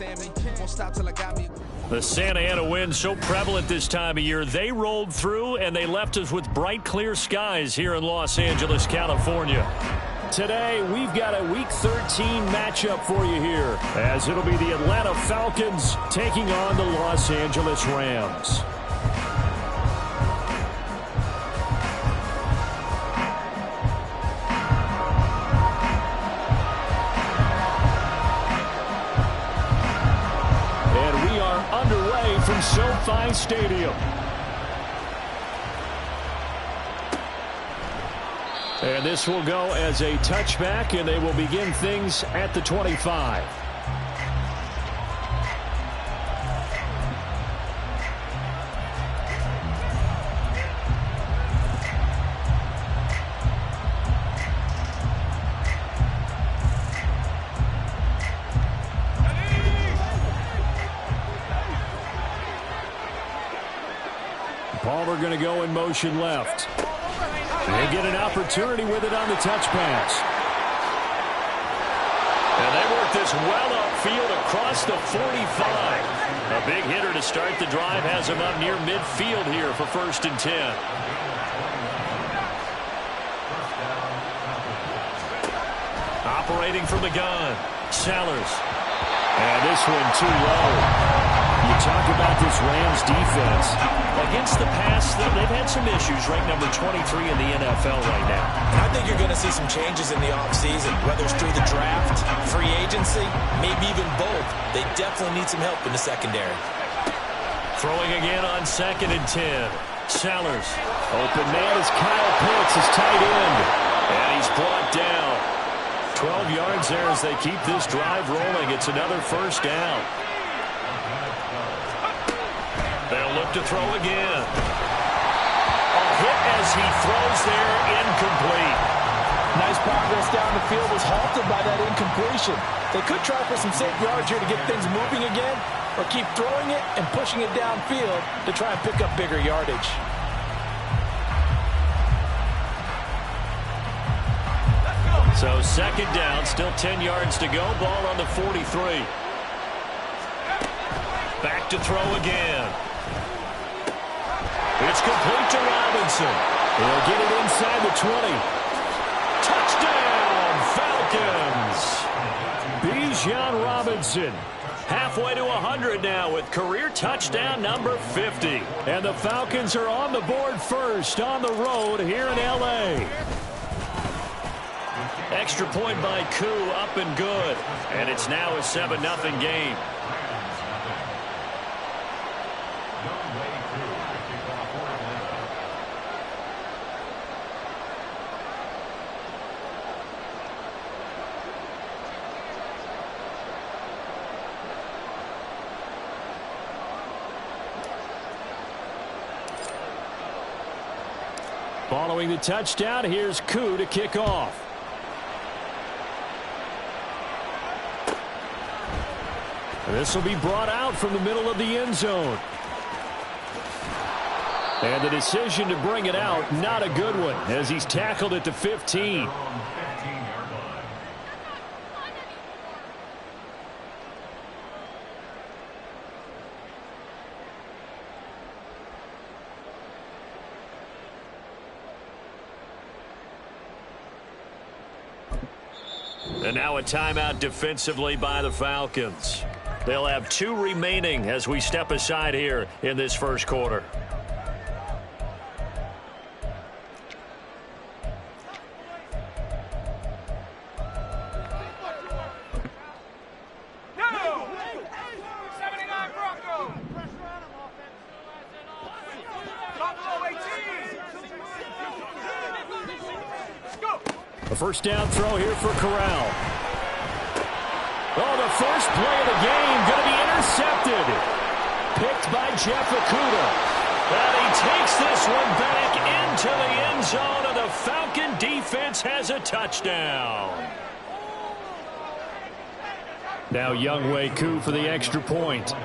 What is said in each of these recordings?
understand me. Won't stop till I got me. The Santa Ana wind so prevalent this time of year. They rolled through and they left us with bright, clear skies here in Los Angeles, California. Today, we've got a Week 13 matchup for you here, as it'll be the Atlanta Falcons taking on the Los Angeles Rams. And we are underway from SoFi Stadium. And this will go as a touchback, and they will begin things at the 25. Palmer going to go in motion left. They get an opportunity with it on the touch pass. And they work this well upfield across the 45. A big hitter to start the drive has him up near midfield here for 1st and 10. Operating from the gun, Sellers. And this one too low. You talk about this Rams defense. Against the pass, they've had some issues, ranked number 23 in the NFL right now. And I think you're going to see some changes in the offseason, whether it's through the draft, free agency, maybe even both. They definitely need some help in the secondary. Throwing again on 2nd and 10. Sellers. Open man is Kyle Pitts, his tight end. And he's brought down. 12 yards there as they keep this drive rolling. It's another 1st down. They'll look to throw again. A hit as he throws there, incomplete. Nice progress down the field was halted by that incompletion. They could try for some safe yards here to get things moving again, or keep throwing it and pushing it downfield to try and pick up bigger yardage. So 2nd down, still 10 yards to go. Ball on the 43. Back to throw again. It's complete to Robinson. He'll get it inside the 20. Touchdown, Falcons! Bijan Robinson. Halfway to 100 now with career touchdown number 50. And the Falcons are on the board first on the road here in L.A. Extra point by Koo, up and good. And it's now a 7-0 game. Following the touchdown, here's Koo to kick off. This will be brought out from the middle of the end zone. And the decision to bring it out, not a good one, as he's tackled at the 15. And now a timeout defensively by the Falcons. They'll have 2 remaining as we step aside here in this 1st quarter. A 1st down throw here for Corral. Oh, the first play of the game going to be intercepted. Picked by Jeff Okudah. And he takes this one back into the end zone, and the Falcon defense has a touchdown. Now Younghoe Koo for the extra point.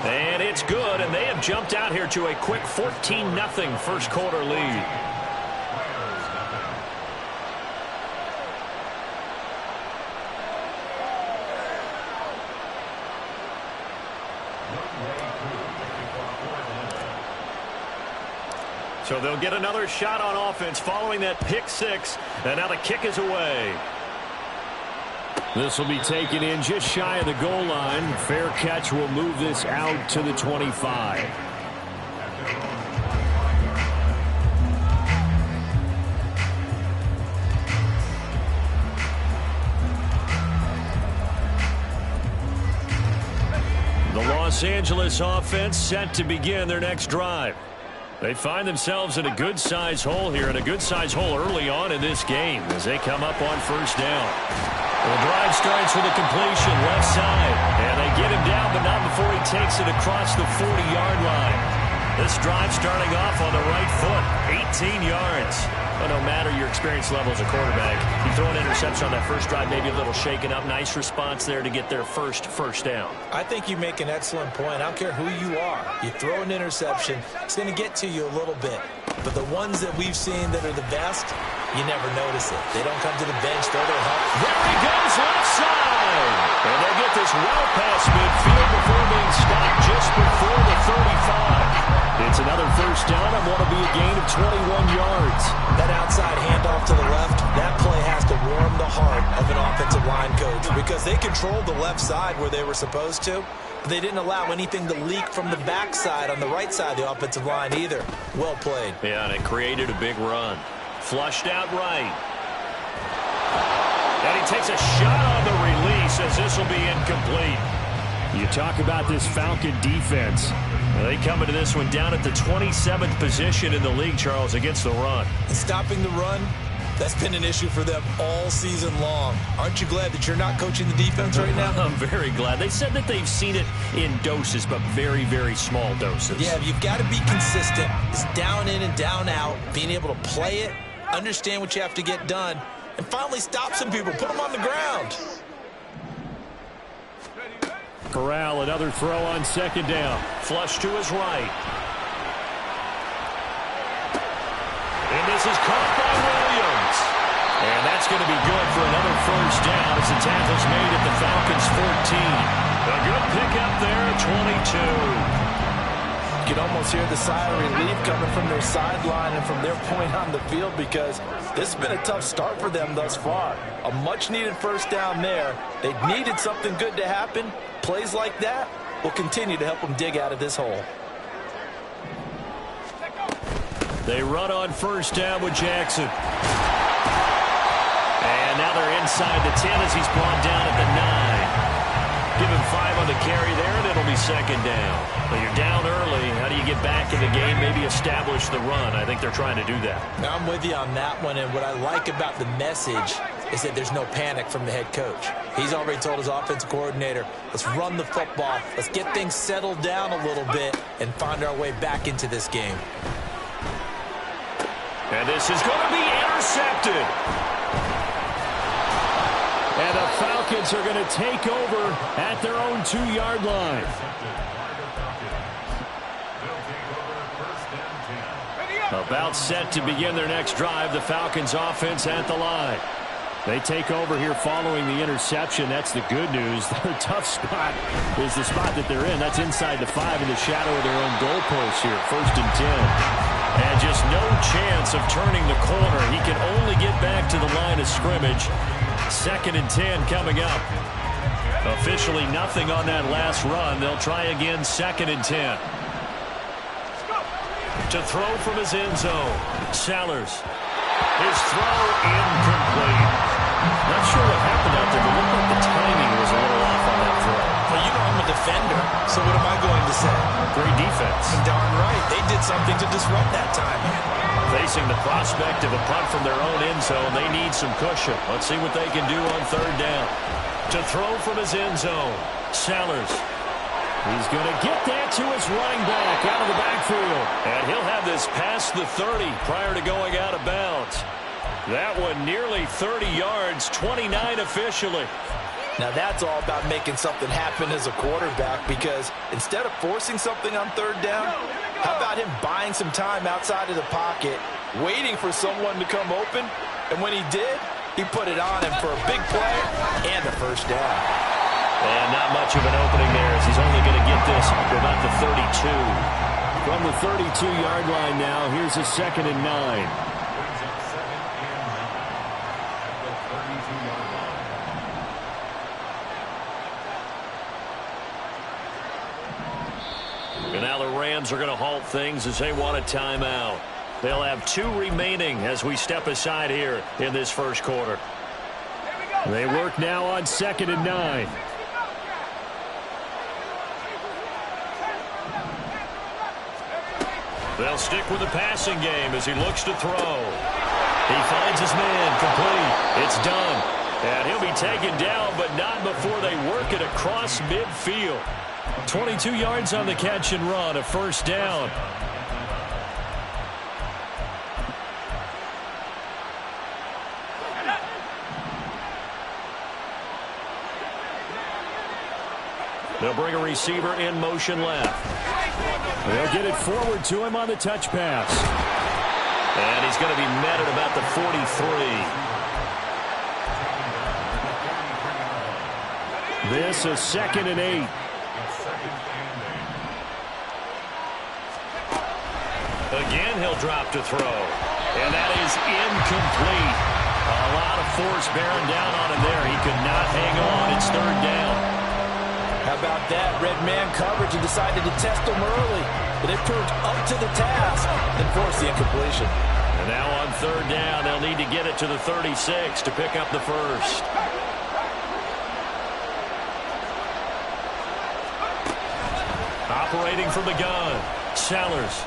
And it's good, and they have jumped out here to a quick 14-0 1st quarter lead. So they'll get another shot on offense following that pick six. And now the kick is away. This will be taken in just shy of the goal line. Fair catch will move this out to the 25. The Los Angeles offense set to begin their next drive. They find themselves in a good-sized hole here, and a good-sized hole early on in this game as they come up on first down. The drive starts with a completion left side, and they get him down, but not before he takes it across the 40-yard line. This drive starting off on the right foot, 18 yards. But no matter your experience level as a quarterback, you throw an interception on that first drive, maybe a little shaken up. Nice response there to get their first down. I think you make an excellent point. I don't care who you are. You throw an interception, it's going to get to you a little bit. But the ones that we've seen that are the best, you never notice it. They don't come to the bench, throw their help. There he goes, left side. And they get this well past midfield before being stopped just before the 35. It's another first down and want to be a gain of 21 yards. That outside handoff to the left, that play has to warm the heart of an offensive line coach because they controlled the left side where they were supposed to, but they didn't allow anything to leak from the backside on the right side of the offensive line either. Well played. Yeah, and it created a big run. Flushed out right. And he takes a shot on the release as this will be incomplete. You talk about this Falcon defense. They come into this one down at the 27th position in the league, Charles, against the run. And stopping the run, that's been an issue for them all season long. Aren't you glad that you're not coaching the defense right now? I'm very glad. They said that they've seen it in doses, but very, very small doses. Yeah, you've got to be consistent. It's down in and down out, being able to play it, understand what you have to get done, and finally stop some people, put them on the ground. Corral, another throw on second down. Flush to his right. And this is caught by Williams. And that's going to be good for another first down as the tackle's made at the Falcons' 14. A good pickup there at 22. You can almost hear the sigh of relief coming from their sideline and from their point on the field because this has been a tough start for them thus far. A much-needed first down there. They needed something good to happen. Plays like that will continue to help them dig out of this hole. They run on first down with Jackson. And now they're inside the 10 as he's brought down at the 9. Give him 5 on the carry there, and it'll be second down. But you're down early. How do you get back in the game, maybe establish the run? I think they're trying to do that. Now I'm with you on that one, and what I like about the message is that there's no panic from the head coach. He's already told his offensive coordinator, let's run the football, let's get things settled down a little bit and find our way back into this game. And this is going to be intercepted. And the Falcons are going to take over at their own 2-yard line. About set to begin their next drive, the Falcons offense at the line. They take over here following the interception. That's the good news. Their tough spot is the spot that they're in. That's inside the 5 in the shadow of their own goalpost here. 1st and 10. And just no chance of turning the corner. He can only get back to the line of scrimmage. 2nd and 10 coming up. Officially nothing on that last run. They'll try again 2nd and 10. To throw from his end zone. Sellers. His throw incomplete. Not sure what happened out there, but looked like the timing was a little off on that throw. Well, you know I'm a defender, so what am I going to say? Great defense. Darn right. They did something to disrupt that timing. Facing the prospect of a punt from their own end zone, they need some cushion. Let's see what they can do on 3rd down. To throw from his end zone. Sellers. He's going to get that to his running back out of the backfield. And he'll have this past the 30 prior to going out of bounds. That one nearly 30 yards, 29 officially. Now that's all about making something happen as a quarterback because instead of forcing something on 3rd down, how about him buying some time outside of the pocket, waiting for someone to come open, and when he did, he put it on him for a big play and a first down. And not much of an opening there as he's only going to get this for about the 32. From the 32-yard line now, here's a 2nd and 9. And now the Rams are going to halt things as they want a timeout. They'll have 2 remaining as we step aside here in this first quarter. They work now on 2nd and 9. They'll stick with the passing game as he looks to throw. He finds his man complete. It's done. And he'll be taken down, but not before they work it across midfield. 22 yards on the catch and run, a first down. They'll bring a receiver in motion left. They'll get it forward to him on the touch pass. And he's going to be met at about the 43. This is 2nd and 8. Again, he'll drop to throw. And that is incomplete. A lot of force bearing down on him there. He could not hang on. It's 3rd down. How about that? Red man coverage and decided to test him early. But they proved up to the task and forced the incompletion. And now on 3rd down, they'll need to get it to the 36 to pick up the first. Operating from the gun, Sellers.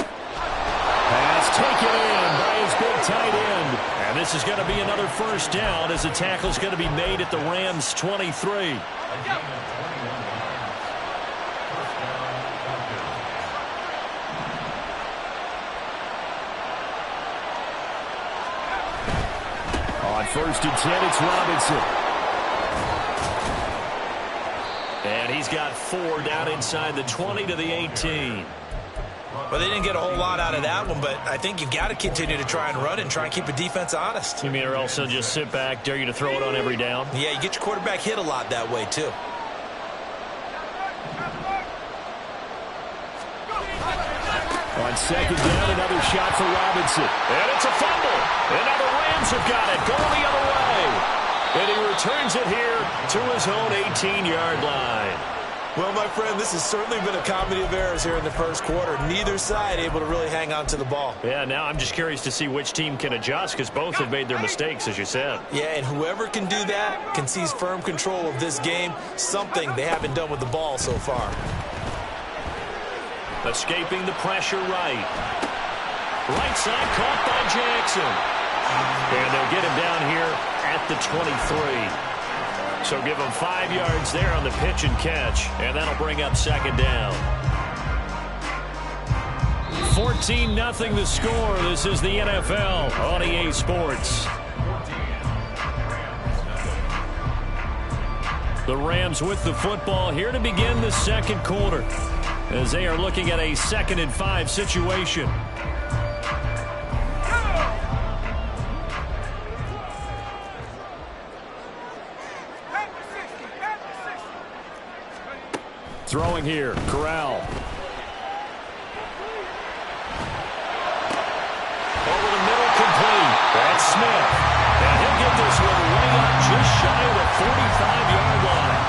Pass taken in by his big tight end. And this is going to be another first down as the tackle's going to be made at the Rams' 23. On 1st and 10, it's Robinson. And he's got 4 down inside the 20 to the 18. Well, they didn't get a whole lot out of that one, but I think you've got to continue to try and run and try and keep the defense honest. You mean or else they'll just sit back, dare you to throw it on every down? Yeah, you get your quarterback hit a lot that way, too. On 2nd down, another shot for Robinson. And it's a fumble. And now the Rams have got it, going the other way. And he returns it here to his own 18-yard line. Well, my friend, this has certainly been a comedy of errors here in the first quarter. Neither side able to really hang on to the ball. Yeah, now I'm just curious to see which team can adjust because both have made their mistakes, as you said. Yeah, and whoever can do that can seize firm control of this game, something they haven't done with the ball so far. Escaping the pressure right. Right side caught by Jackson. And they'll get him down here at the 23. So give him 5 yards there on the pitch and catch. And that'll bring up 2nd down. 14-0 the score. This is the NFL on EA Sports. The Rams with the football here to begin the second quarter, as they are looking at a 2nd and 5 situation. Throwing here, Corral. Over the middle, complete. That's Smith. And he'll get this one way up just shy of the 45-yard line.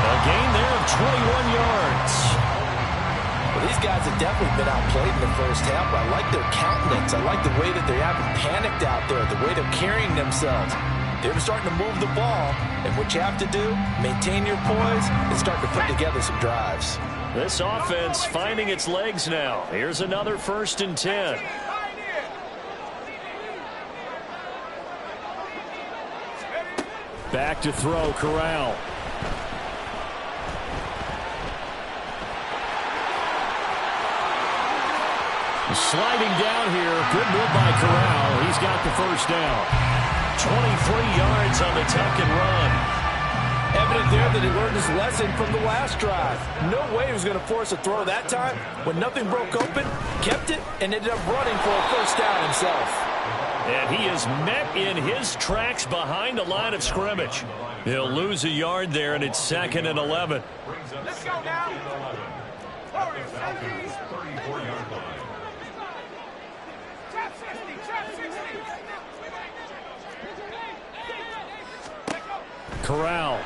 A gain there of 21 yards. Well, these guys have definitely been outplayed in the first half, but I like their countenance. I like the way that they haven't panicked out there, the way they're carrying themselves. They're starting to move the ball, and what you have to do, maintain your poise and start to put together some drives. This offense finding its legs now. Here's another 1st and 10. Back to throw, Corral. Sliding down here. Good move by Corral. He's got the first down. 23 yards on the tuck and run. Evident there that he learned his lesson from the last drive. No way he was going to force a throw that time. When nothing broke open, kept it, and ended up running for a first down himself. And he is met in his tracks behind the line of scrimmage. He'll lose a yard there, and it's 2nd and 11. Let's go now. Corral.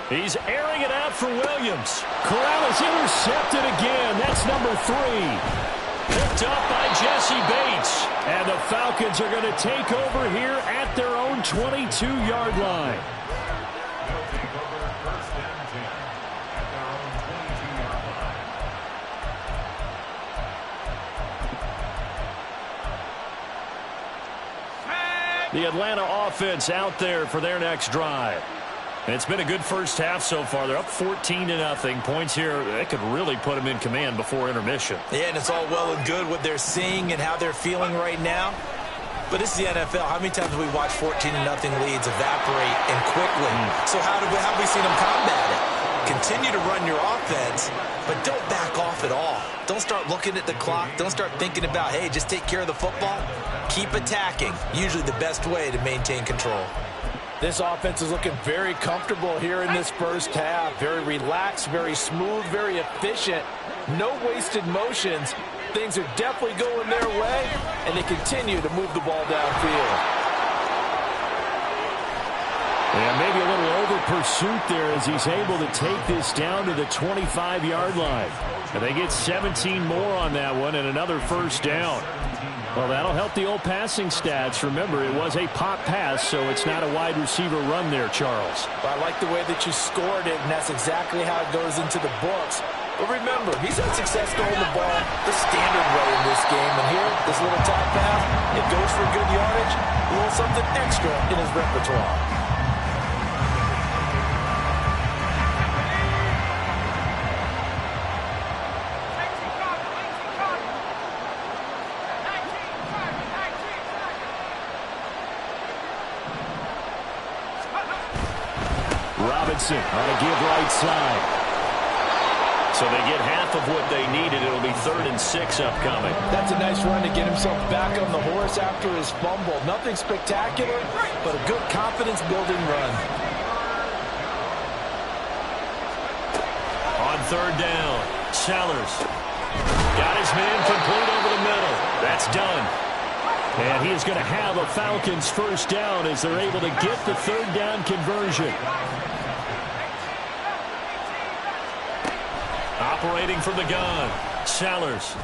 He's airing it out for Williams. Corral is intercepted again. That's number 3. Picked up by Jesse Bates. And the Falcons are going to take over here at their own 22-yard line. The Atlanta offense out there for their next drive. And it's been a good first half so far. They're up 14-0. Points here, they could really put them in command before intermission. Yeah, and it's all well and good what they're seeing and how they're feeling right now. But this is the NFL. How many times have we watched 14-0 leads evaporate and quickly? So how have we seen them combat it? Continue to run your offense, but don't back off at all. Don't start looking at the clock. Don't start thinking about, hey, just take care of the football. Keep attacking. Usually the best way to maintain control. This offense is looking very comfortable here in this first half. Very relaxed, very smooth, very efficient. No wasted motions. Things are definitely going their way, and they continue to move the ball downfield. And maybe a little over-pursuit there as he's able to take this down to the 25-yard line. And they get 17 more on that one and another first down. Well, that'll help the old passing stats. Remember, it was a pop pass, so it's not a wide receiver run there, Charles. Well, I like the way that you scored it, and that's exactly how it goes into the books. But remember, he's had success throwing the ball the standard way in this game. And here, this little top pass, it goes for good yardage, a little something extra in his repertoire. On a give right side. So they get half of what they needed. It'll be 3rd and 6 upcoming. That's a nice run to get himself back on the horse after his fumble. Nothing spectacular, but a good confidence-building run. On 3rd down, Sellers got his man complete over the middle. That's done. And he is going to have a Falcons first down as they're able to get the 3rd down conversion. Operating from the gun, Sellers.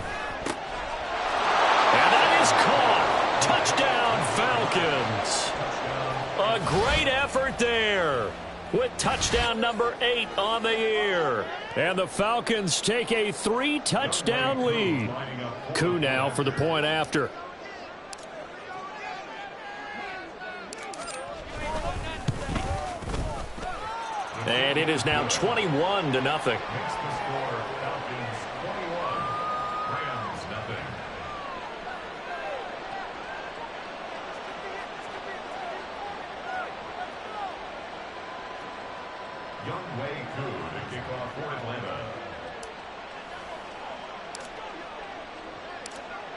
And that is caught. Touchdown, Falcons. A great effort there with touchdown number 8 on the year. And the Falcons take a 3-touchdown lead. Koo now for the point after. And it is now 21-0.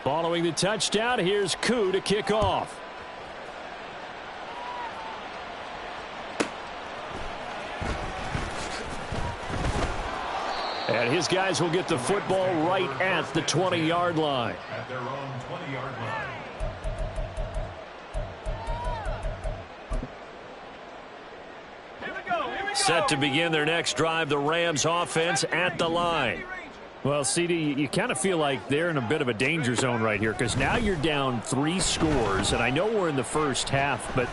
Following the touchdown, here's Koo to kick off. And his guys will get the football right at the 20-yard line. At their own 20-yard line. Set to begin their next drive, the Rams offense at the line. Well, CD, you kind of feel like they're in a bit of a danger zone right here because now you're down 3 scores, and I know we're in the first half, but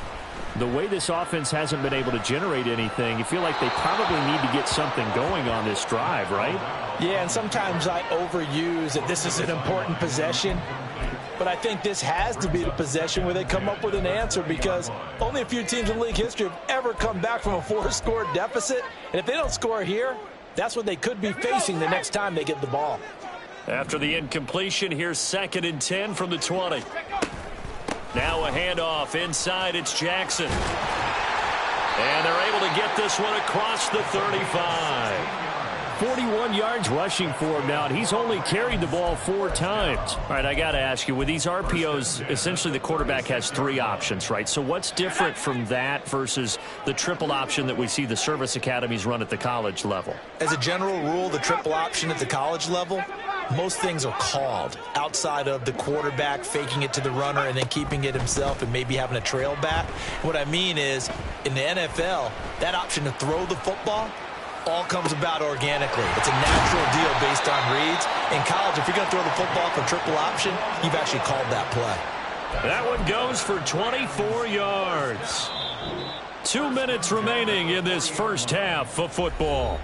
the way this offense hasn't been able to generate anything, you feel like they probably need to get something going on this drive, right? Yeah, and sometimes I overuse that this is an important possession, but I think this has to be the possession where they come up with an answer because only a few teams in league history have ever come back from a 4-score deficit, and if they don't score here, that's what they could be facing the next time they get the ball. After the incompletion, here's 2nd and 10 from the 20. Now a handoff inside. It's Jackson. And they're able to get this one across the 35. 41 yards rushing for him now, and he's only carried the ball 4 times. All right, I got to ask you, with these RPOs, essentially the quarterback has 3 options, right? So what's different from that versus the triple option that we see the service academies run at the college level? As a general rule, the triple option at the college level, most things are called outside of the quarterback faking it to the runner and then keeping it himself and maybe having a trail back. What I mean is, in the NFL, that option to throw the football all comes about organically. It's a natural deal based on reads. In college, if you're going to throw the football for triple option, you've actually called that play. That one goes for 24 yards. 2 minutes remaining in this first half of football.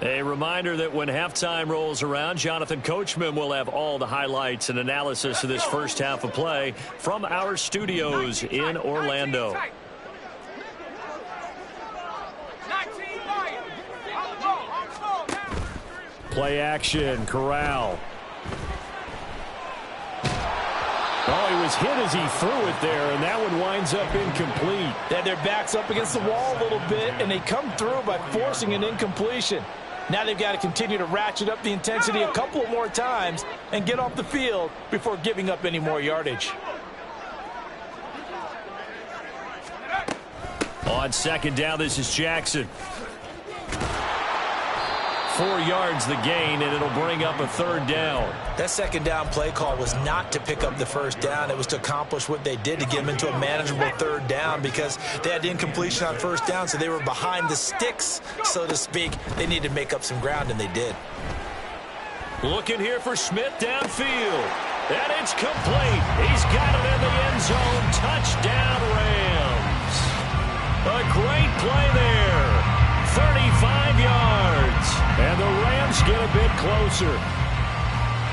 A reminder that when halftime rolls around, Jonathan Coachman will have all the highlights and analysis of this first half of play from our studios in Orlando. Play action, Corral. Oh, he was hit as he threw it there, and that one winds up incomplete. They had their backs up against the wall a little bit, and they come through by forcing an incompletion. Now they've got to continue to ratchet up the intensity a couple of more times and get off the field before giving up any more yardage. On second down, this is Jackson. 4 yards the gain, and it'll bring up a third down. That second down play call was not to pick up the first down. It was to accomplish what they did, to get them into a manageable third down, because they had incompletion on first down, so they were behind the sticks, so to speak. They needed to make up some ground, and they did. Looking here for Smith downfield. And it's complete. He's got it in the end zone. Touchdown, Rams. A great play there. 35 yards. And the Rams get a bit closer.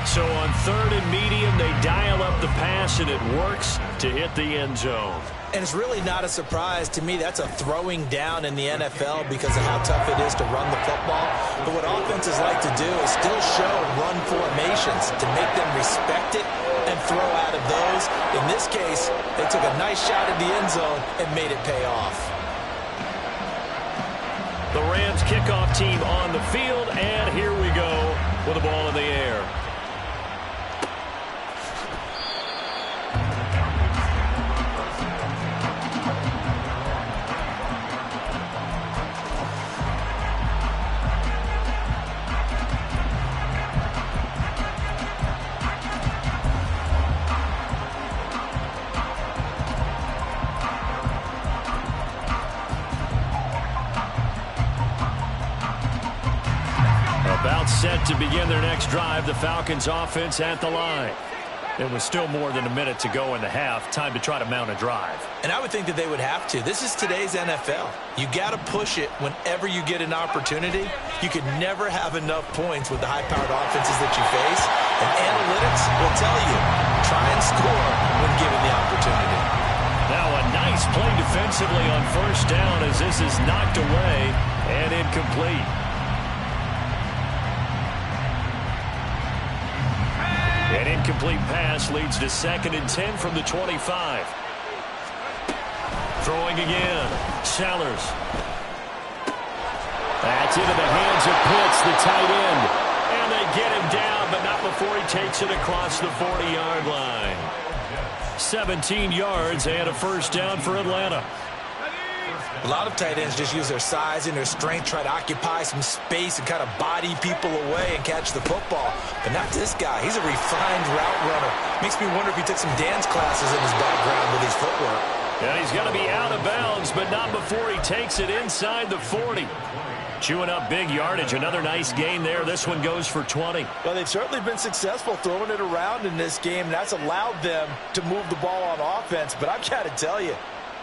So on third and medium, they dial up the pass, and it works to hit the end zone. And it's really not a surprise to me. That's a throwing down in the NFL because of how tough it is to run the football. But what offenses like to do is still show run formations to make them respect it and throw out of those. In this case, they took a nice shot at the end zone and made it pay off. The Rams kickoff team on the field, and here we go with the ball in the air. Set to begin their next drive. The Falcons offense at the line. It was still more than a minute to go in the half. Time to try to mount a drive. And I would think that they would have to. This is today's NFL. You got to push it whenever you get an opportunity. You could never have enough points with the high-powered offenses that you face. And analytics will tell you, try and score when given the opportunity. Now a nice play defensively on first down as this is knocked away and incomplete. An incomplete pass leads to 2nd and 10 from the 25. Throwing again. Sellers. That's into the hands of Pitts, the tight end. And they get him down, but not before he takes it across the 40-yard line. 17 yards and a first down for Atlanta. A lot of tight ends just use their size and their strength, try to occupy some space and kind of body people away and catch the football. But not this guy. He's a refined route runner. Makes me wonder if he took some dance classes in his background with his footwork. And he's going to be out of bounds, but not before he takes it inside the 40. Chewing up big yardage. Another nice gain there. This one goes for 20. Well, they've certainly been successful throwing it around in this game. That's allowed them to move the ball on offense. But I've got to tell you,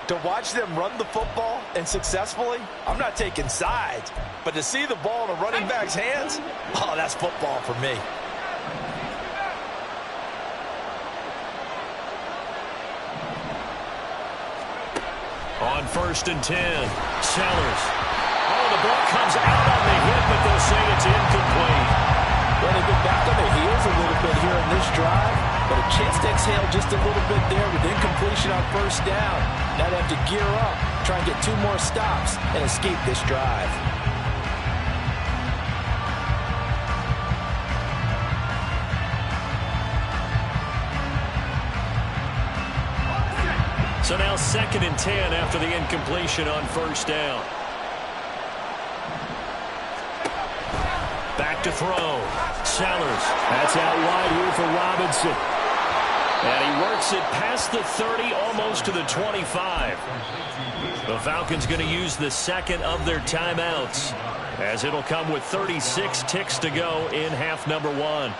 to watch them run the football and successfully, I'm not taking sides. But to see the ball in a running back's hands, oh, that's football for me. On 1st and 10, Sellers. Oh, the ball comes out on the hit, but they'll say it's incomplete. Well, they've been back on their heels a little bit here in this drive, but a chance to exhale just a little bit there with incompletion on first down. Now they have to gear up, try and get 2 more stops, and escape this drive. So now 2nd and 10 after the incompletion on first down. Back back to throw. Sellers. That's out wide here for Robinson. And he works it past the 30, almost to the 25. The Falcons going to use the second of their timeouts, as it'll come with 36 ticks to go in half number one.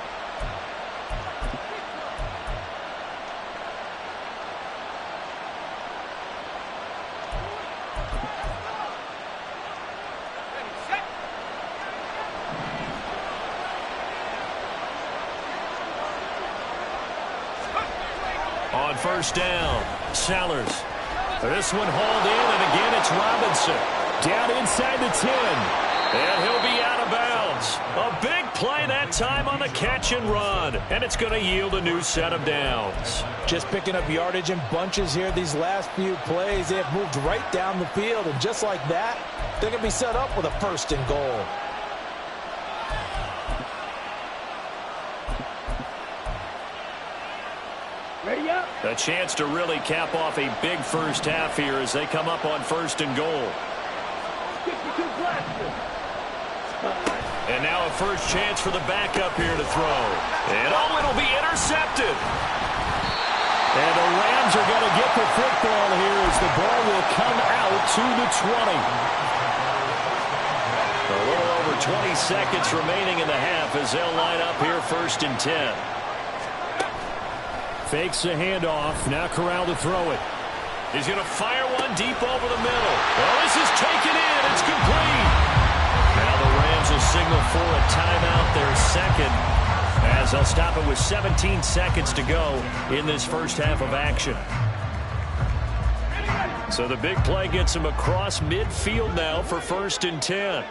On first down, Sellers. This one hauled in, and again it's Robinson. Down inside the 10. And he'll be out of bounds. A big play that time on the catch and run. And it's going to yield a new set of downs. Just picking up yardage in bunches here these last few plays. They have moved right down the field, and just like that, they're going to be set up with a first and goal. A chance to really cap off a big first half here as they come up on first and goal. And now a first chance for the backup here to throw. And oh, it'll be intercepted. And the Rams are going to get the football here as the ball will come out to the 20. A little over 20 seconds remaining in the half as they'll line up here first and 10. Fakes a handoff. Now Corral to throw it. He's going to fire one deep over the middle. Oh, this is taken in. It's complete. Now the Rams will signal for a timeout, their second, as they'll stop it with 17 seconds to go in this first half of action. So the big play gets him across midfield now for first and 10.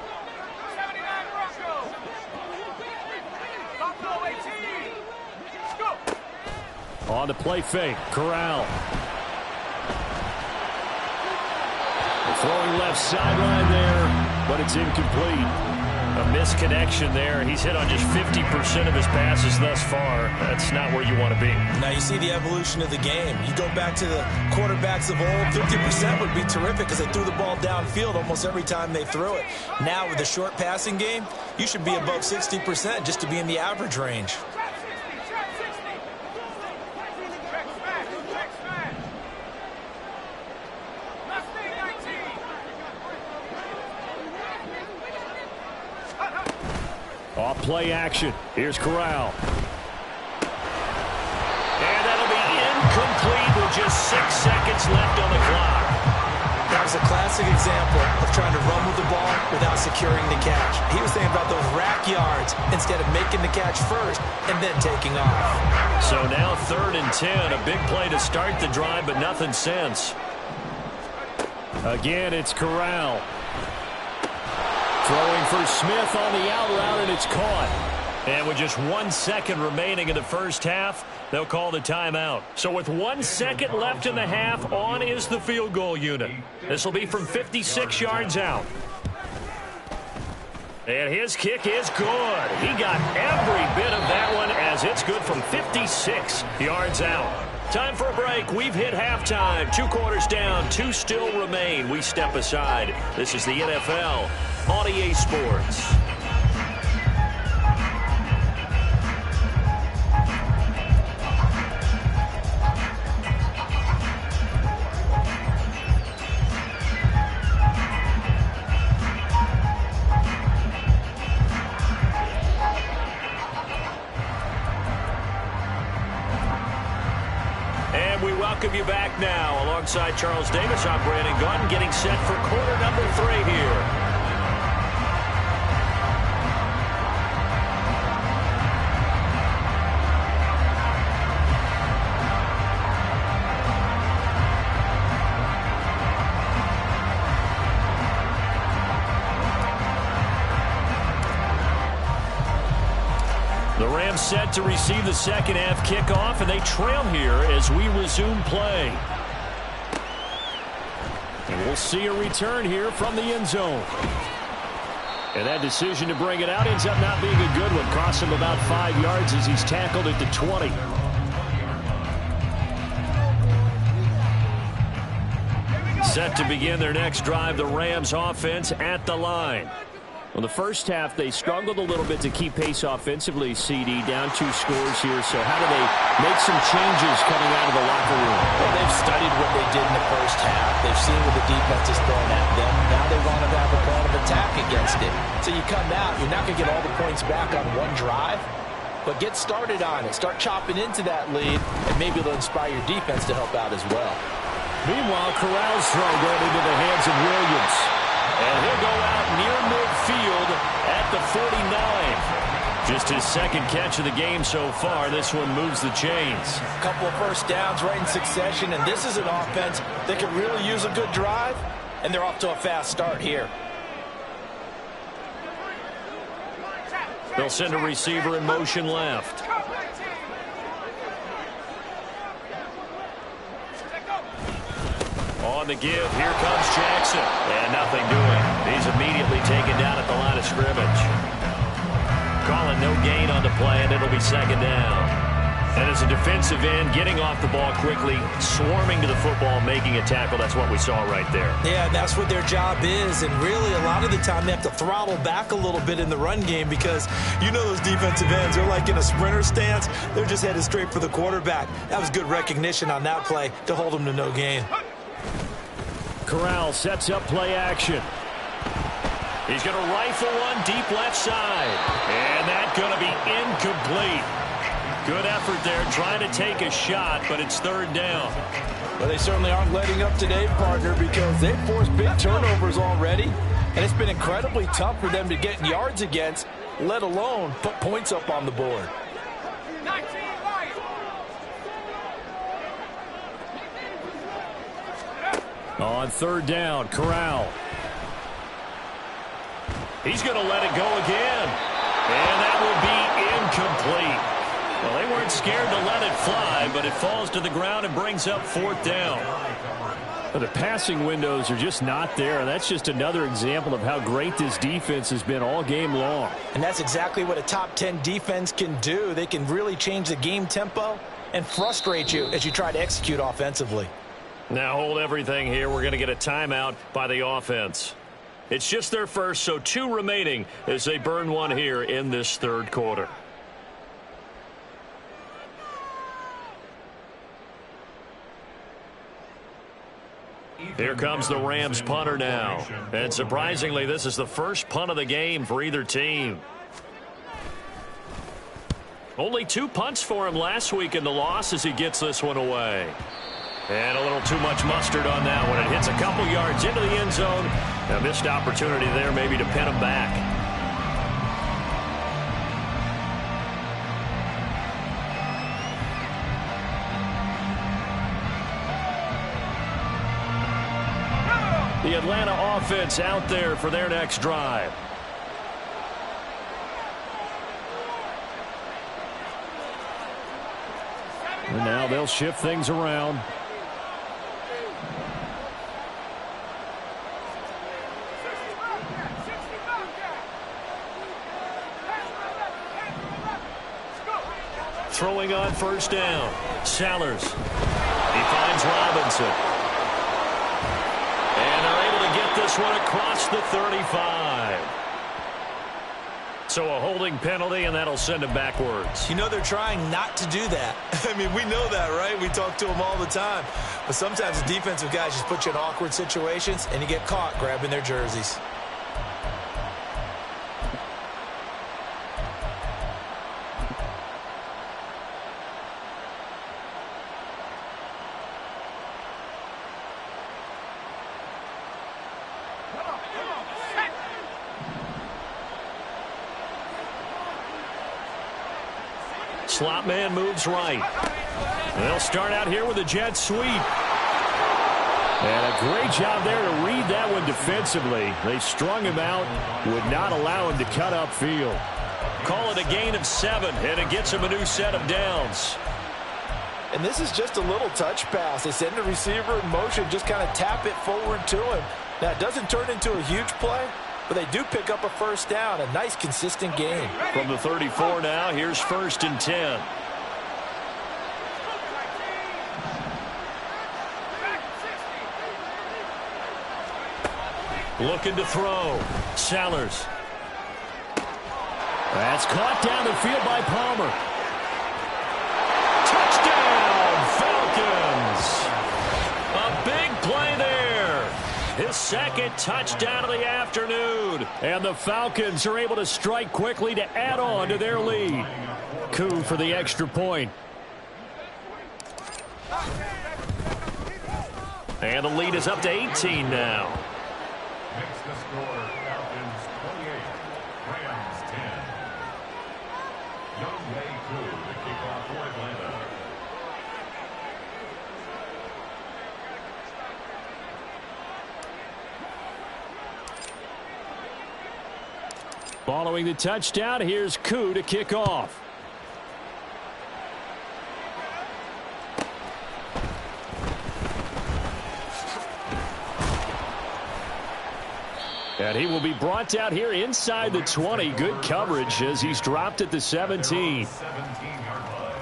On the play fake, Corral. Throwing left sideline there, but it's incomplete. A misconnection there. He's hit on just 50% of his passes thus far. That's not where you want to be. Now you see the evolution of the game. You go back to the quarterbacks of old, 50% would be terrific because they threw the ball downfield almost every time they threw it. Now with the short passing game, you should be above 60% just to be in the average range. Off play action. Here's Corral. And that'll be incomplete with just 6 seconds left on the clock. That was a classic example of trying to run with the ball without securing the catch. He was thinking about those rack yards instead of making the catch first and then taking off. So now 3rd and 10. A big play to start the drive, but nothing since. Again, it's Corral. Throwing for Smith on the out route, and it's caught. And with just 1 second remaining in the first half, they'll call the timeout. So with 1 second left in the half, on is the field goal unit. This will be from 56 yards out. And his kick is good. He got every bit of that one as it's good from 56 yards out. Time for a break. We've hit halftime. 2 quarters down. 2 still remain. We step aside. This is the NFL on EA Sports. Welcome you back now. Alongside Charles Davis, I'm Brandon Gunn, getting set for quarter number 3 here. The Rams set to receive the second half kickoff, and they trail here as we resume play. And we'll see a return here from the end zone. And that decision to bring it out ends up not being a good one. Costs him about 5 yards as he's tackled at the 20. Set to begin their next drive, the Rams offense at the line. Well, the first half, they struggled a little bit to keep pace offensively, CD, down 2 scores here. So how do they make some changes coming out of the locker room? Well, they've studied what they did in the first half. They've seen what the defense is throwing at them. Now they want to have a plan of attack against it. So you come out, you're not going to get all the points back on one drive, but get started on it. Start chopping into that lead, and maybe it'll inspire your defense to help out as well. Meanwhile, Corral's throw going into the hands of Williams. And he'll go out near midfield at the 49. Just his second catch of the game so far. This one moves the chains. A couple of first downs right in succession, and this is an offense that could really use a good drive, and they're off to a fast start here. They'll send a receiver in motion left. On the give, here comes Jackson. And nothing doing. He's immediately taken down at the line of scrimmage. Calling no gain on the play, and it'll be second down. And as a defensive end, getting off the ball quickly, swarming to the football, making a tackle, that's what we saw right there. Yeah, that's what their job is, and really a lot of the time they have to throttle back a little bit in the run game because you know those defensive ends, they're like in a sprinter stance. They're just headed straight for the quarterback. That was good recognition on that play to hold them to no gain. Corral sets up play action. He's going to rifle one deep left side. And that's going to be incomplete. Good effort there trying to take a shot, but it's third down. Well, they certainly aren't letting up today, partner, because they've forced big turnovers already. And it's been incredibly tough for them to get yards against, let alone put points up on the board. On third down, Corral. He's going to let it go again. And that will be incomplete. Well, they weren't scared to let it fly, but it falls to the ground and brings up fourth down. But the passing windows are just not there. That's just another example of how great this defense has been all game long. And that's exactly what a top 10 defense can do. They can really change the game tempo and frustrate you as you try to execute offensively. Now hold everything here. We're going to get a timeout by the offense. It's just their first, so 2 remaining as they burn one here in this third quarter. Here comes the Rams punter now. And surprisingly, this is the first punt of the game for either team. Only 2 punts for him last week in the loss as he gets this one away. And a little too much mustard on that one. It hits a couple yards into the end zone. A missed opportunity there maybe to pin him back. The Atlanta offense out there for their next drive. And now they'll shift things around. Throwing on first down. Sellers. He finds Robinson. And they're able to get this one across the 35. So a holding penalty, and that'll send him backwards. You know they're trying not to do that. I mean, we know that, right? We talk to them all the time. But sometimes the defensive guys just put you in awkward situations, and you get caught grabbing their jerseys. Slot man moves right. They'll start out here with a jet sweep. And a great job there to read that one defensively. They strung him out, would not allow him to cut upfield. Call it a gain of 7, and it gets him a new set of downs. And this is just a little touch pass. They send the receiver in motion, just kind of tap it forward to him. Now, it doesn't turn into a huge play, but they do pick up a first down, a nice, consistent gain. From the 34 now, here's 1st and 10. Looking to throw. Sellers. That's caught down the field by Palmer. Touchdown, Falcons! A big play there. His second touchdown of the afternoon. And the Falcons are able to strike quickly to add on to their lead. Koo for the extra point. And the lead is up to 18 now. Makes the score Falcons 28, Rams 10. Younghoe Koo, the kickoff for Atlanta. Following the touchdown, here's Koo to kick off. And he will be brought down here inside the 20. Good coverage as he's dropped at the 17. 17-yard line.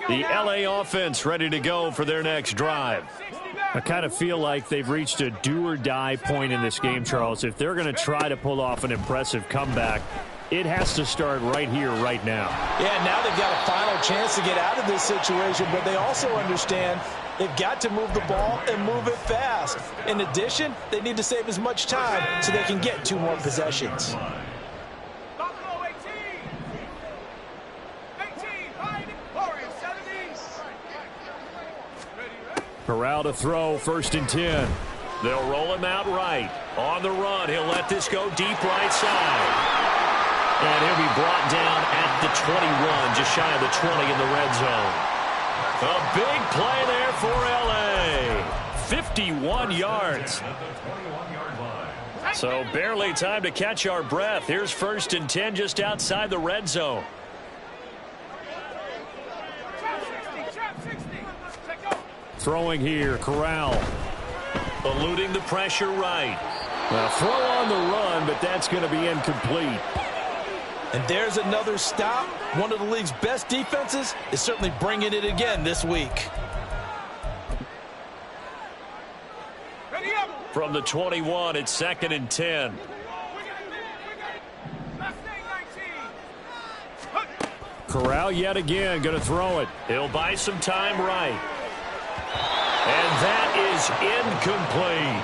The LA offense ready to go for their next drive. I kind of feel like they've reached a do-or-die point in this game, Charles. If they're going to try to pull off an impressive comeback, it has to start right here, right now. Yeah, now they've got a final chance to get out of this situation, but they also understand they've got to move the ball and move it fast. In addition, they need to save as much time so they can get 2 more possessions. Corral to throw, 1st and 10. They'll roll him out right. On the run, he'll let this go deep right side. And he'll be brought down at the 21, just shy of the 20 in the red zone. A big play there for L.A. 51 yards. So barely time to catch our breath. Here's 1st and 10 just outside the red zone. Throwing here, Corral. Eluding the pressure right. Well, throw on the run, but that's going to be incomplete. And there's another stop. One of the league's best defenses is certainly bringing it again this week. From the 21, it's 2nd and 10. Corral yet again going to throw it. He'll buy some time right. And that is incomplete.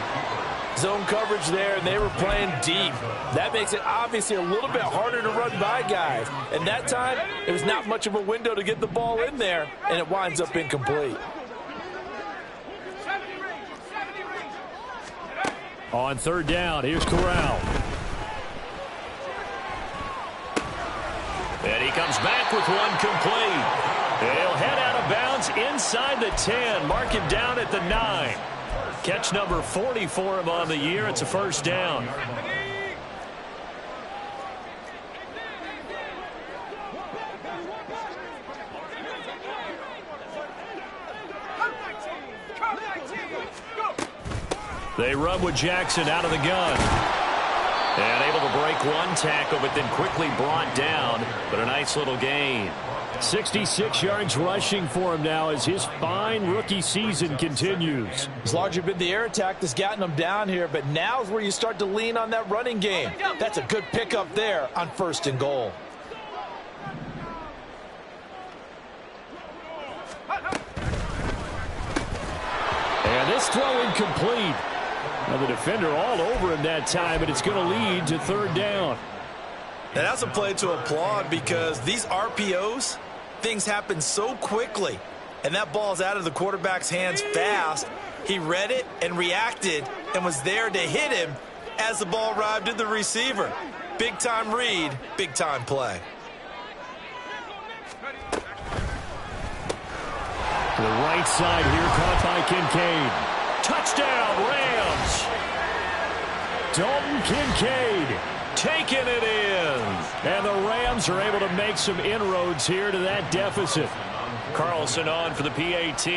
Zone coverage there, and they were playing deep. That makes it obviously a little bit harder to run by guys. And that time, it was not much of a window to get the ball in there, and it winds up incomplete. On 3rd down, here's Corral. And he comes back with one complete. He'll head out of bounds inside the 10. Mark him down at the 9. Catch number 40 for him on the year. It's a 1st down. They run with Jackson out of the gun. And able to break one tackle, but then quickly brought down. But a nice little gain. 66 yards rushing for him now as his fine rookie season continues. It's largely been the air attack that's gotten him down here, but now's where you start to lean on that running game. That's a good pickup there on 1st and goal. And this throw incomplete. Now the defender all over him that time, but it's going to lead to 3rd down. And that's a play to applaud because these RPOs, things happen so quickly. And that ball's out of the quarterback's hands fast. He read it and reacted and was there to hit him as the ball arrived at the receiver. Big-time read, big-time play. To the right side here, caught by Kincaid. Touchdown, Rams! Dalton Kincaid taking it in. And the Rams are able to make some inroads here to that deficit. Carlson on for the PAT.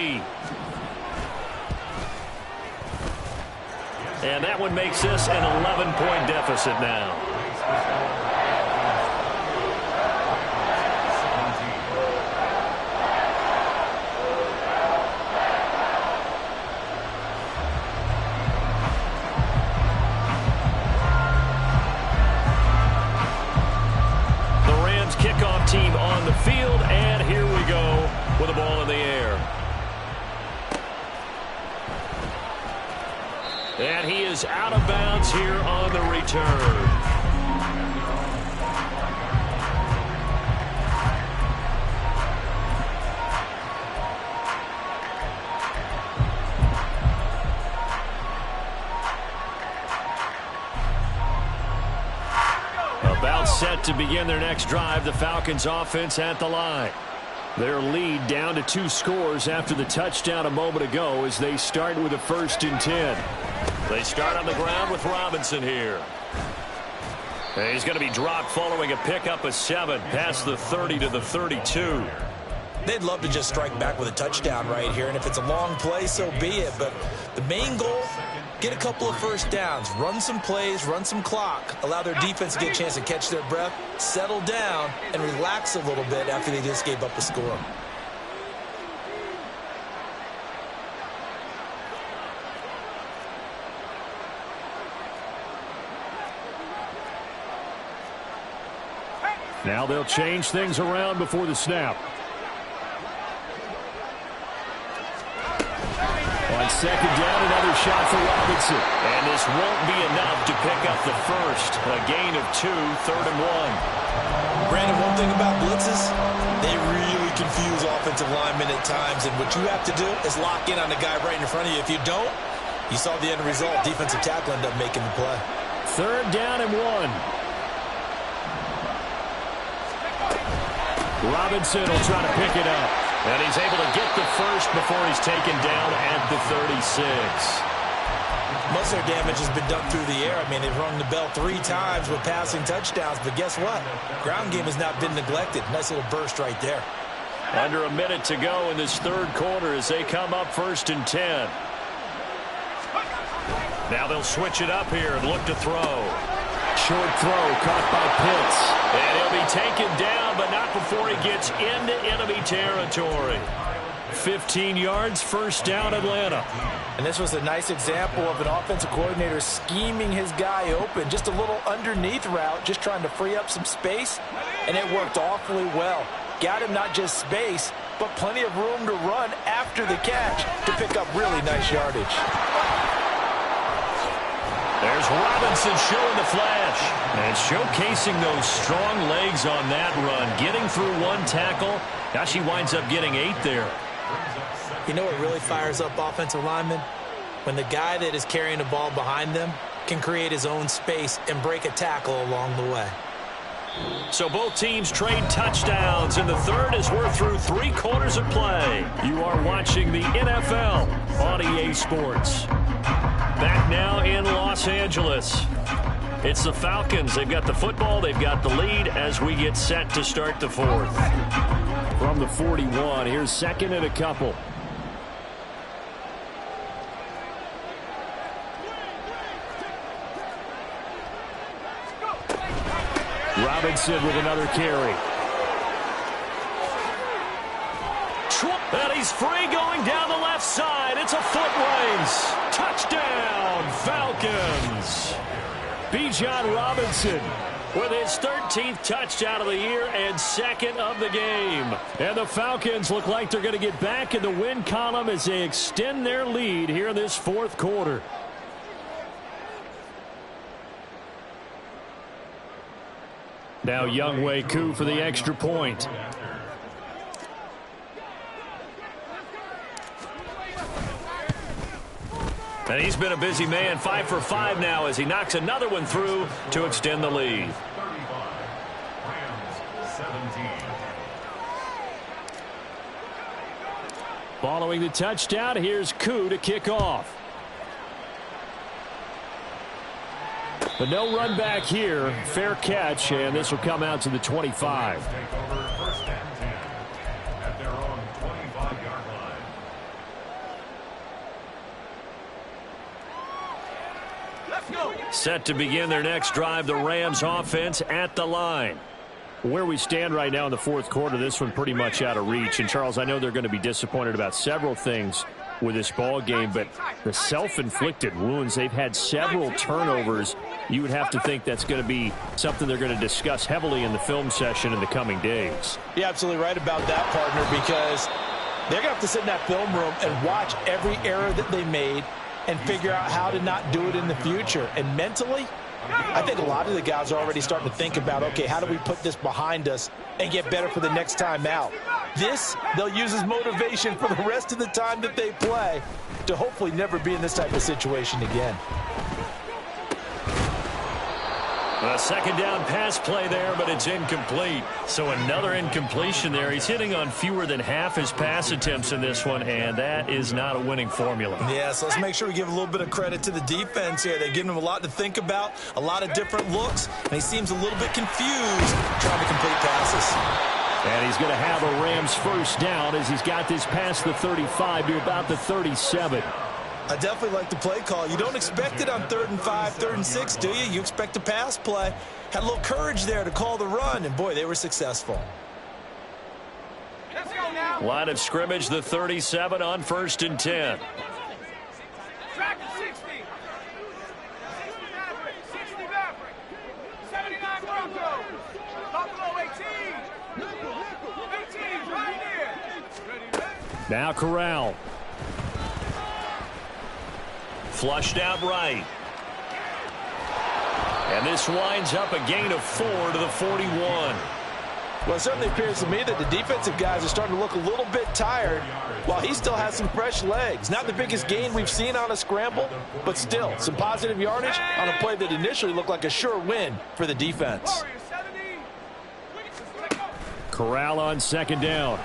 And that one makes this an 11-point deficit now. The Rams kickoff team on the field, and here we go with the ball in the air. And he is out of bounds here on the return. About set to begin their next drive, the Falcons offense at the line. Their lead down to 2 scores after the touchdown a moment ago as they start with a 1st and 10. They start on the ground with Robinson here. And he's going to be dropped following a pickup of 7 past the 30 to the 32. They'd love to just strike back with a touchdown right here, and if it's a long play, so be it. But the main goal, get a couple of first downs, run some plays, run some clock, allow their defense to get a chance to catch their breath, settle down, and relax a little bit after they just gave up a score. Now they'll change things around before the snap. On 2nd down, another shot for Robinson. And this won't be enough to pick up the first. A gain of 2, 3rd and 1. Brandon, one thing about blitzes, they really confuse offensive linemen at times, and what you have to do is lock in on the guy right in front of you. If you don't, you saw the end result. Defensive tackle ended up making the play. 3rd down and 1. Robinson will try to pick it up. And he's able to get the first before he's taken down at the 36. Most of their damage has been done through the air. I mean, they've rung the bell 3 times with passing touchdowns, but guess what? Ground game has not been neglected. Nice little burst right there. Under a minute to go in this 3rd quarter as they come up 1st and 10. Now they'll switch it up here and look to throw. Short throw caught by Pitts. And he'll be taken down, but not before he gets into enemy territory. 15 yards, 1st down, Atlanta. And this was a nice example of an offensive coordinator scheming his guy open. Just a little underneath route, just trying to free up some space. And it worked awfully well. Got him not just space, but plenty of room to run after the catch to pick up really nice yardage. There's Robinson showing the flash. And showcasing those strong legs on that run. Getting through 1 tackle. Now she winds up getting 8 there. You know what really fires up offensive linemen? When the guy that is carrying the ball behind them can create his own space and break a tackle along the way. So both teams trade touchdowns in the 3rd as we're through 3 quarters of play. You are watching the NFL on EA Sports. Back now in Los Angeles. It's the Falcons. They've got the football. They've got the lead as we get set to start the 4th. From the 41, here's 2nd and a couple. Robinson with another carry. And he's free going down the left side. It's a foot race. Touchdown, Falcons. Bijan Robinson with his 13th touchdown of the year and 2nd of the game. And the Falcons look like they're going to get back in the win column as they extend their lead here in this 4th quarter. Now Younghoe Koo for the extra point. And he's been a busy man, 5 for 5 now as he knocks another one through to extend the lead. 35. Rams 17. Following the touchdown, here's Koo to kick off. But no run back here. Fair catch, and this will come out to the 25. Take over 1st and 10 at their own 25-yard line. Set to begin their next drive, the Rams offense at the line. Where we stand right now in the fourth quarter, this one pretty much out of reach. And, Charles, I know they're going to be disappointed about several things with this ball game, but the self-inflicted wounds, they've had several turnovers. You would have to think that's going to be something they're going to discuss heavily in the film session in the coming days. You're absolutely right about that, partner, because they're going to have to sit in that film room and watch every error that they made and figure out how to not do it in the future. And mentally, I think a lot of the guys are already starting to think about, okay, how do we put this behind us and get better for the next time out? This, they'll use as motivation for the rest of the time that they play to hopefully never be in this type of situation again. A second down pass play there, but it's incomplete. So another incompletion there. He's hitting on fewer than half his pass attempts in this one, and that is not a winning formula. Yeah, so let's make sure we give a little bit of credit to the defense here. They've given him a lot to think about, a lot of different looks, and he seems a little bit confused trying to complete passes. And he's going to have a Rams first down as he's got this past the 35 to about the 37. I definitely like the play call. You don't expect it on 3rd and 5, 3rd and 6, do you? You expect a pass play. Had a little courage there to call the run, and boy, they were successful. Line of scrimmage, the 37 on 1st and 10. Track 60. 60 Maverick. 79 Broncos. Buffalo 18. 18 right here. Now Corral. Flushed out right. And this winds up a gain of 4 to the 41. Well, it certainly appears to me that the defensive guys are starting to look a little bit tired while he still has some fresh legs. Not the biggest gain we've seen on a scramble, but still some positive yardage on a play that initially looked like a sure win for the defense. Corral on second down.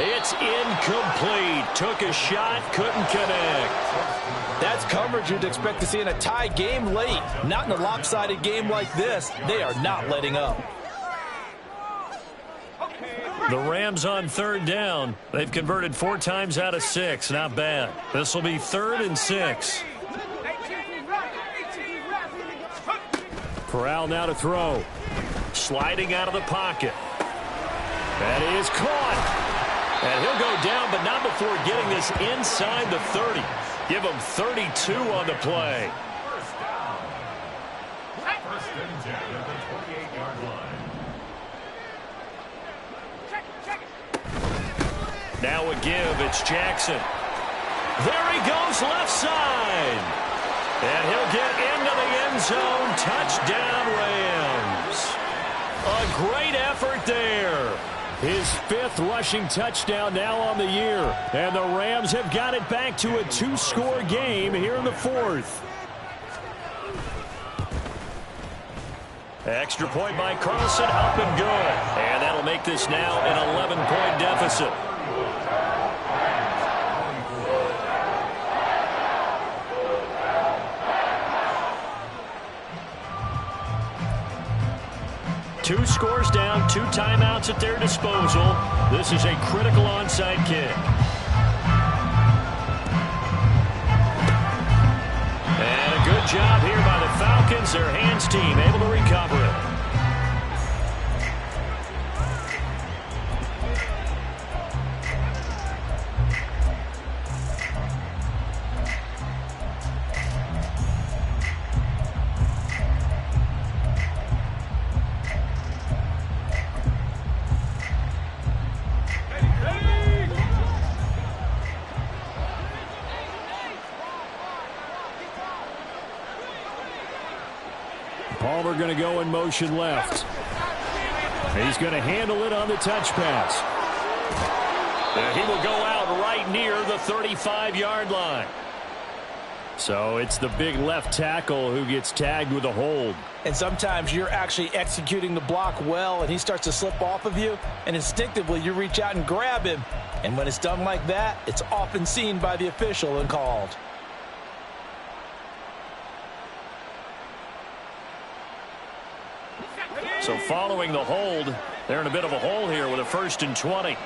It's incomplete. Took a shot, couldn't connect. That's coverage you'd expect to see in a tie game late. Not in a lopsided game like this. They are not letting up. The Rams on 3rd down. They've converted 4 times out of 6. Not bad. This will be 3rd and 6. Corral now to throw. Sliding out of the pocket. That is caught. And he'll go down, but not before getting this inside the 30. Give him 32 on the play. First and 10 at the 28-yard line. Now a give. It's Jackson. There he goes, left side. And he'll get into the end zone. Touchdown, Rams. A great effort there. His 5th rushing touchdown now on the year. And the Rams have got it back to a 2-score game here in the 4th. Extra point by Carlson, up and good. And that'll make this now an 11-point deficit. Two scores down, 2 timeouts at their disposal. This is a critical onside kick. And a good job here by the Falcons. Their hands team able to recover it. Palmer going to go in motion left. He's going to handle it on the touch pass. And he will go out right near the 35-yard line. So it's the big left tackle who gets tagged with a hold. And sometimes you're actually executing the block well, and he starts to slip off of you, and instinctively you reach out and grab him. And when it's done like that, it's often seen by the official and called. So following the hold, they're in a bit of a hole here with a 1st and 20.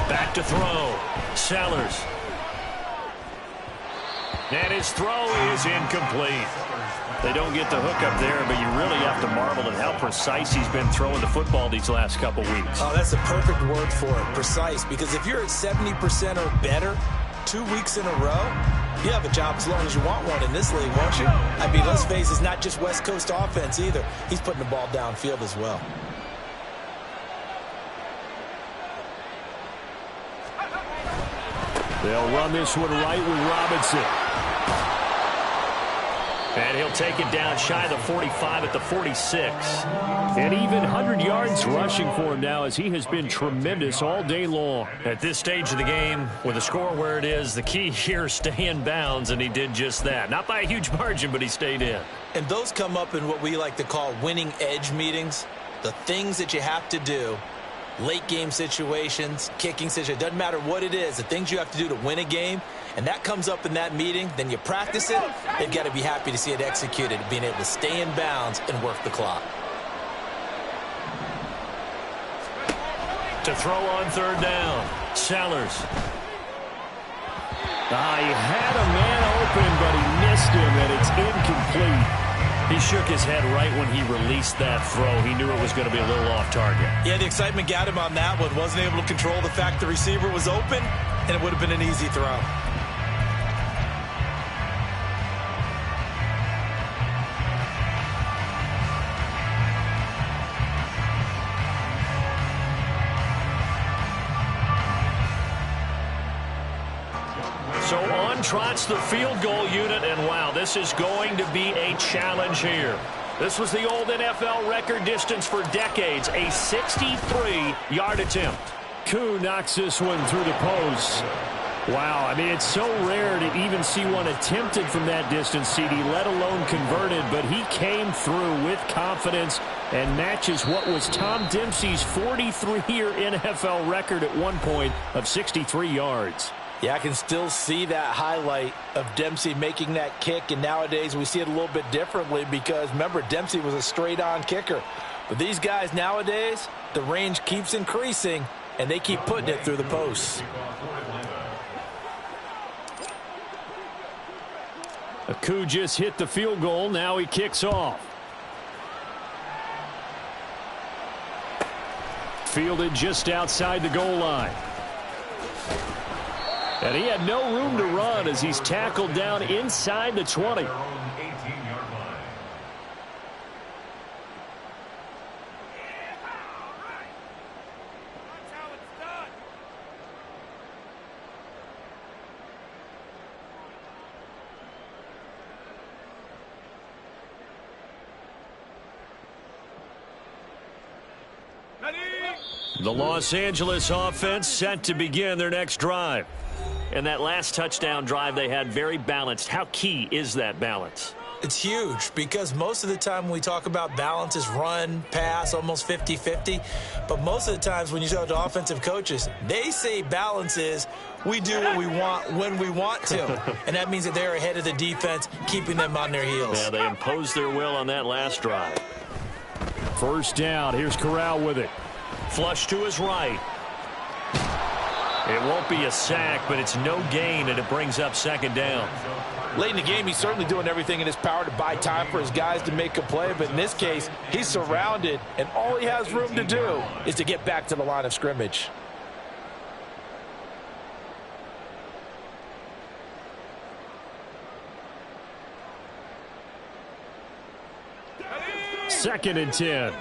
Back to throw. Sellers. And his throw is incomplete. They don't get the hook up there, but you really have to marvel at how precise he's been throwing the football these last couple weeks. Oh, that's the perfect word for it, precise. Because if you're at 70% or better 2 weeks in a row, you have a job as long as you want one in this league, won't you? I mean, let's face it, it's not just West Coast offense either. He's putting the ball downfield as well. They'll run this one right with Robinson. And he'll take it down shy of the 45 at the 46. And even 100 yards rushing for him now, as he has been tremendous all day long. At this stage of the game, with the score where it is, the key here is stay in bounds, and he did just that. Not by a huge margin, but he stayed in. And those come up in what we like to call winning edge meetings. The things that you have to do, late game situations, kicking situations, doesn't matter what it is, the things you have to do to win a game, and that comes up in that meeting, then you practice it, they've got to be happy to see it executed, being able to stay in bounds and work the clock. To throw on third down, Sellers. He had a man open, but he missed him, and it's incomplete. He shook his head right when he released that throw. He knew it was going to be a little off target. Yeah, the excitement got him on that one. Wasn't able to control the fact the receiver was open, and it would have been an easy throw. So on trots the field goal unit, and wow, this is going to be a challenge here. This was the old NFL record distance for decades, a 63-yard attempt. Koo knocks this one through the post. Wow, I mean, it's so rare to even see one attempted from that distance, CD, let alone converted, but he came through with confidence and matches what was Tom Dempsey's 43-year NFL record at one point of 63 yards. Yeah, I can still see that highlight of Dempsey making that kick, and nowadays we see it a little bit differently because, remember, Dempsey was a straight-on kicker. But these guys nowadays, the range keeps increasing, and they keep putting it through the posts. Koo just hit the field goal. Now he kicks off. Fielded just outside the goal line. And he had no room to run as he's tackled down inside the 20. Their own 18-yard line. That's how it's done. Ready? The Los Angeles offense set to begin their next drive. And that last touchdown drive they had very balanced. How key is that balance? It's huge because most of the time when we talk about balance is run, pass, almost 50-50. But most of the times when you talk to offensive coaches, they say balance is we do what we want when we want to. And that means that they're ahead of the defense, keeping them on their heels. Yeah, they imposed their will on that last drive. First down. Here's Corral with it. Flush to his right. It won't be a sack, but it's no gain, and it brings up second down. Late in the game, he's certainly doing everything in his power to buy time for his guys to make a play, but in this case, he's surrounded, and all he has room to do is to get back to the line of scrimmage. Second and 10.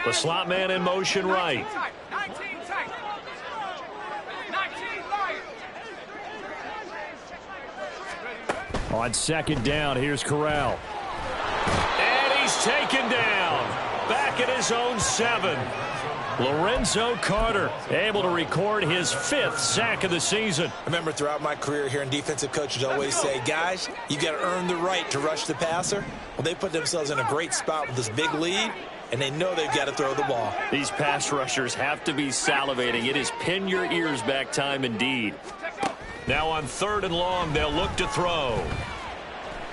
The slot man in motion right. 19 tight. 19 light. On second down, here's Corral. And he's taken down. Back at his own 7. Lorenzo Carter able to record his 5th sack of the season. I remember throughout my career hearing defensive coaches always say, guys, you got to earn the right to rush the passer. Well, they put themselves in a great spot with this big lead, and they know they've got to throw the ball. These pass rushers have to be salivating. It is pin your ears back time indeed. Now on 3rd and long, they'll look to throw.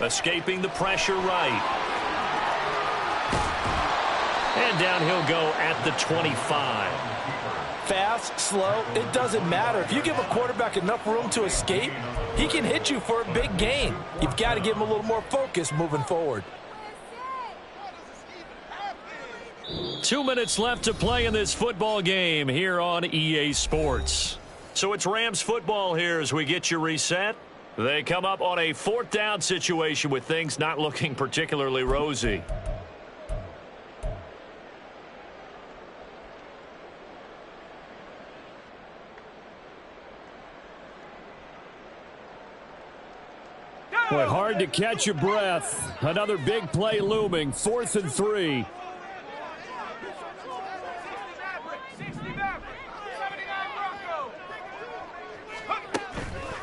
Escaping the pressure right. And down he'll go at the 25. Fast, slow, it doesn't matter. If you give a quarterback enough room to escape, he can hit you for a big gain. You've got to give him a little more focus moving forward. 2 minutes left to play in this football game here on EA Sports. So it's Rams football here as we get you reset. They come up on a 4th down situation with things not looking particularly rosy. Boy, hard to catch your breath. Another big play looming. 4th and 3.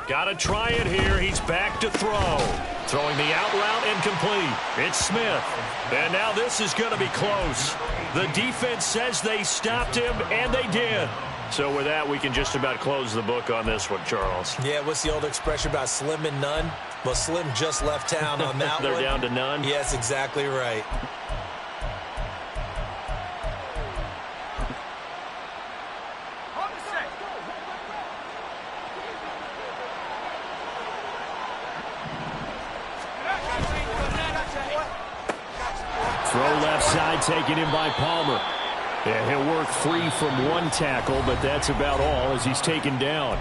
Got to try it here. He's back to throw. Throwing the out route incomplete. It's Smith. And now this is going to be close. The defense says they stopped him, and they did. So with that, we can just about close the book on this one, Charles. Yeah, what's the old expression about slim and none? Well, Slim just left town on that They're one. down to none? Yes, exactly right. Throw left side taken in by Palmer. Yeah, he'll work free from one tackle, but that's about all as he's taken down.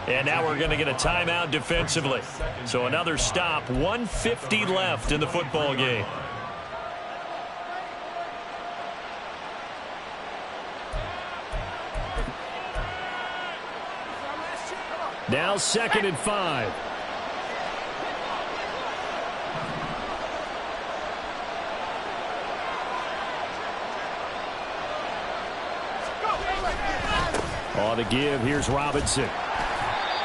And now we're going to get a timeout defensively. So another stop, 1:50 left in the football game. Now 2nd and 5. On the give, here's Robinson.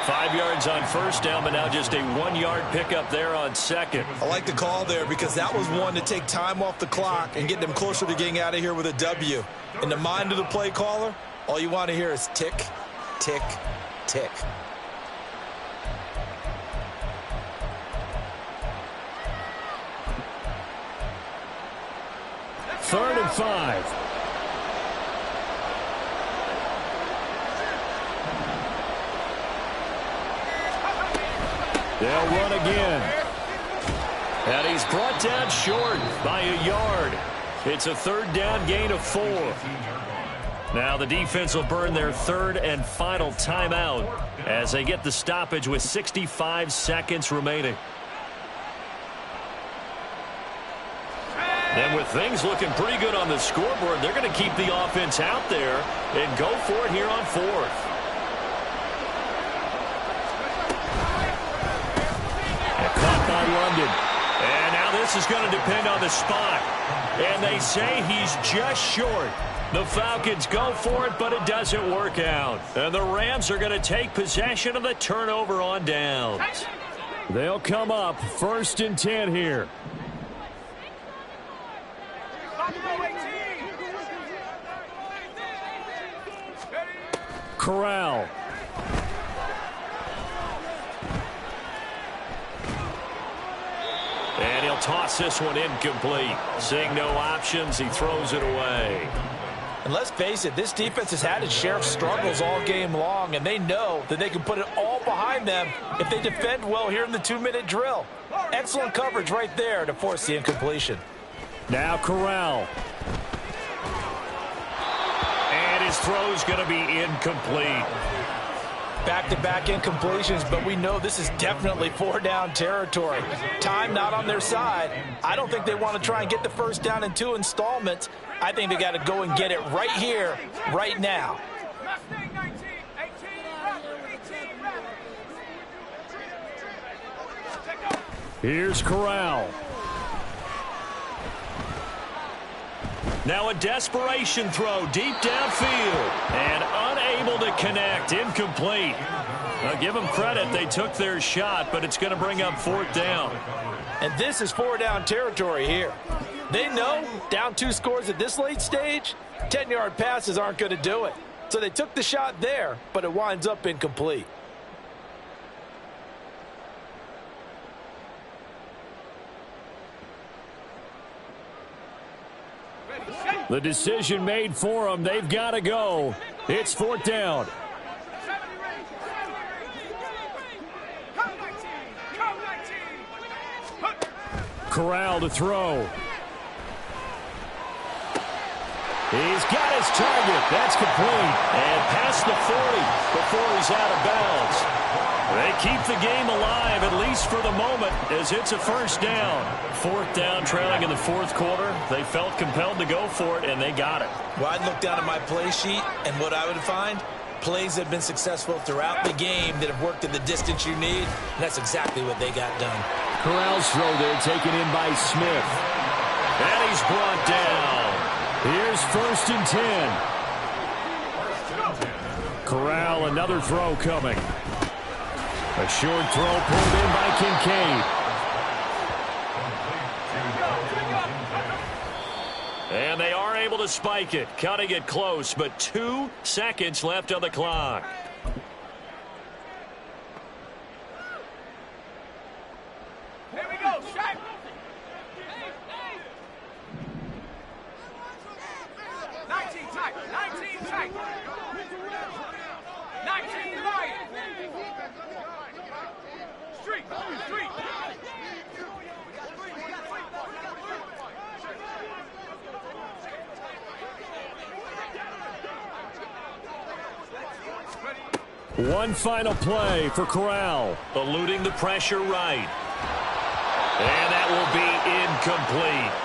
5 yards on 1st down, but now just a 1-yard pickup there on 2nd. I like the call there because that was one to take time off the clock and get them closer to getting out of here with a W. In the mind of the play caller, all you want to hear is tick, tick, tick. Third and 5. They'll run again. And he's brought down short by a yard. It's a 3rd down gain of 4. Now the defense will burn their 3rd and final timeout as they get the stoppage with 65 seconds remaining. And with things looking pretty good on the scoreboard, they're going to keep the offense out there and go for it here on 4th. Caught by London. And now this is going to depend on the spot. And they say he's just short. The Falcons go for it, but it doesn't work out. And the Rams are going to take possession of the turnover on downs. They'll come up 1st and 10 here. Corral. And he'll toss this one incomplete. Seeing no options, he throws it away. And let's face it, this defense has had its share of struggles all game long, and they know that they can put it all behind them if they defend well here in the 2-minute drill. Excellent coverage right there to force the incompletion. Now Corral. And his throw's going to be incomplete. Back-to-back incompletions, but we know this is definitely 4-down territory. Time not on their side. I don't think they want to try and get the 1st down in 2 installments. I think they got to go and get it right here, right now. Here's Corral. Now a desperation throw deep downfield and unable to connect. Incomplete. Now give them credit. They took their shot, but it's going to bring up 4th down. And this is 4-down territory here. They know down 2 scores at this late stage, 10-yard passes aren't going to do it. So they took the shot there, but it winds up incomplete. The decision made for them. They've got to go. It's 4th down. Corral to throw. He's got his target. That's complete. And past the 40 before he's out of bounds. They keep the game alive, at least for the moment, as it's a 1st down. 4th down, trailing in the 4th quarter. They felt compelled to go for it, and they got it. Well, I'd look down at my play sheet, and what I would find, plays that have been successful throughout the game that have worked at the distance you need, and that's exactly what they got done. Corral's throw there taken in by Smith. And he's brought down. Here's 1st and 10. Corral, another throw coming. A short throw pulled in by Kincaid. And they are able to spike it, cutting it close, but 2 seconds left on the clock. Here we go, Shaq. 19 tight, 19 tight. 19 right. Street. One final play for Corral. Eluding the pressure right. And that will be incomplete.